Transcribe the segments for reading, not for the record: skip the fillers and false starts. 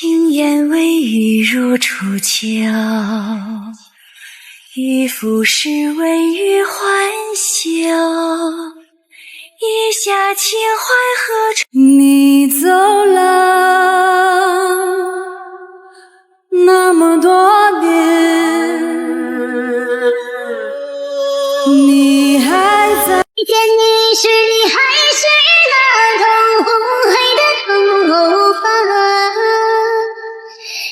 轻烟微雨入楚桥，渔夫诗为余欢笑。一下秦淮河中，你走了那么多年，你还在。遇见你时，你还是那头红黑的头发，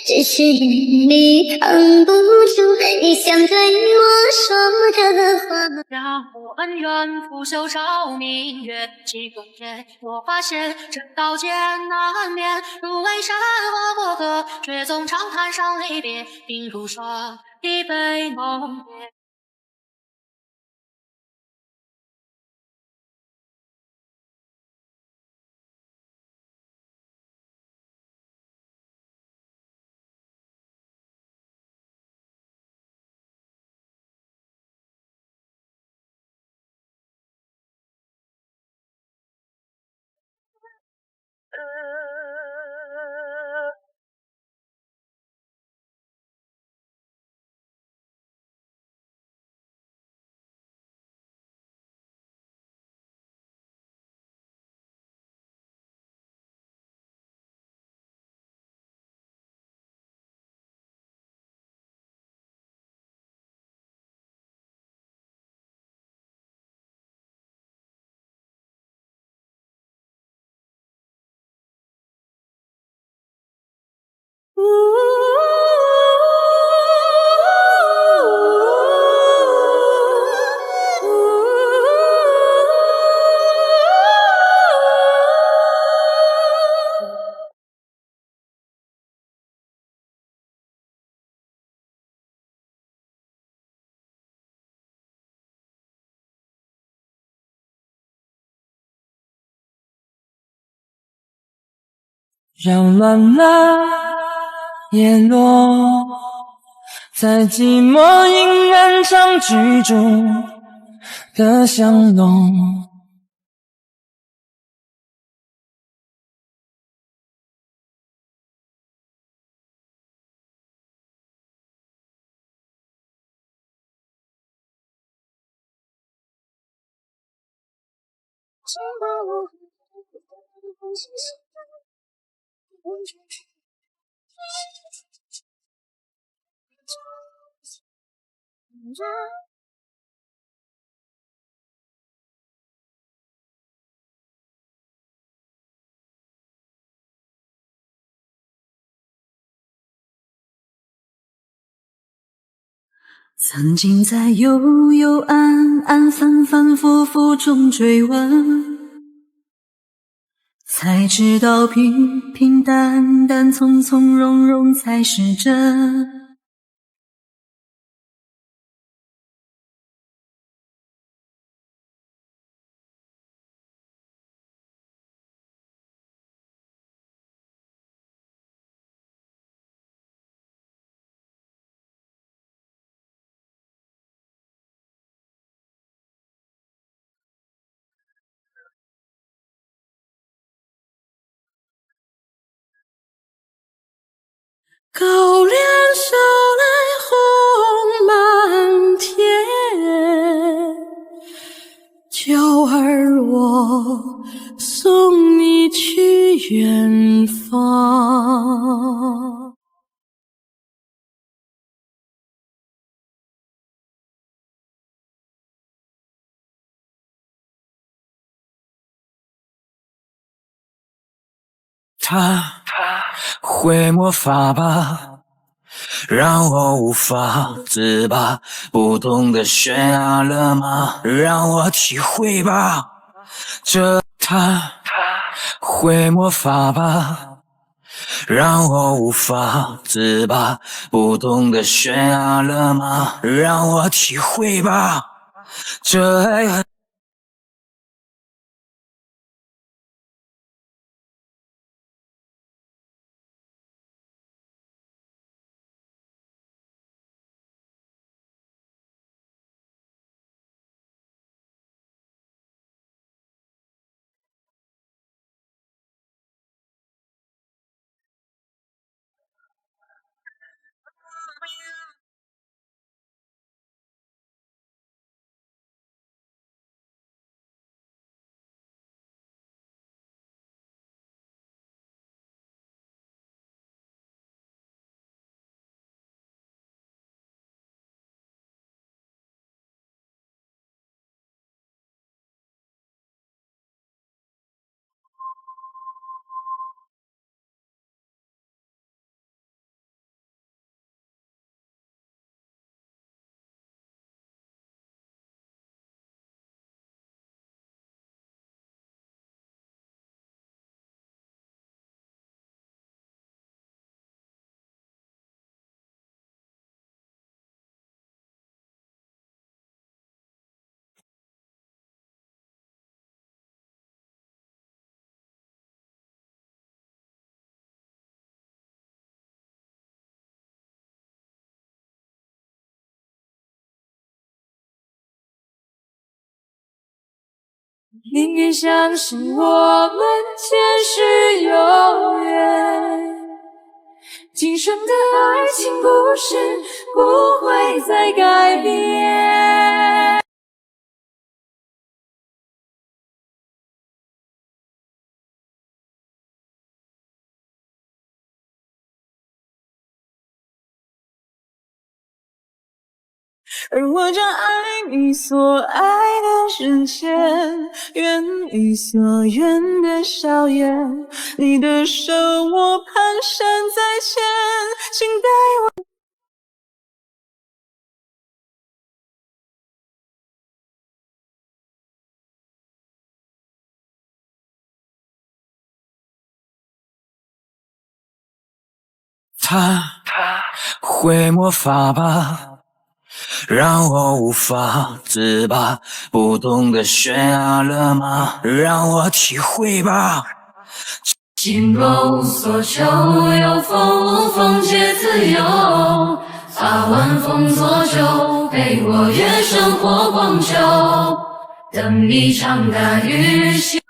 只是眼里藏不住你想对我说的话。让我恩怨拂袖照明月，几个夜我发现这道艰难免。如为山河过客，却总长叹伤离别，鬓如霜，一杯浓烈。让蓝蓝叶落在寂寞阴暗长居中的香浓，曾经在幽幽暗暗、反反复复中追问，才知道平平淡淡、从从容容才是真。高粱梢来红满天，娇儿我送你去远方。他会魔法吧，让我无法自拔，不懂得悬崖勒马，让我体会吧。他会魔法吧，让我无法自拔，不懂得悬崖勒马，让我体会吧。这爱恨。宁愿相信我们前世有缘，今生的爱情故事不会再改变。而我将爱你所爱的人间，愿你所愿的笑颜。你的手我蹒跚在牵，请带我。他会魔法吧，让我无法自拔，不懂得悬崖勒马，让我体会吧。心若无所求，有风无风皆自由。把晚风作酒，陪我月生活光秋。等一场大雨。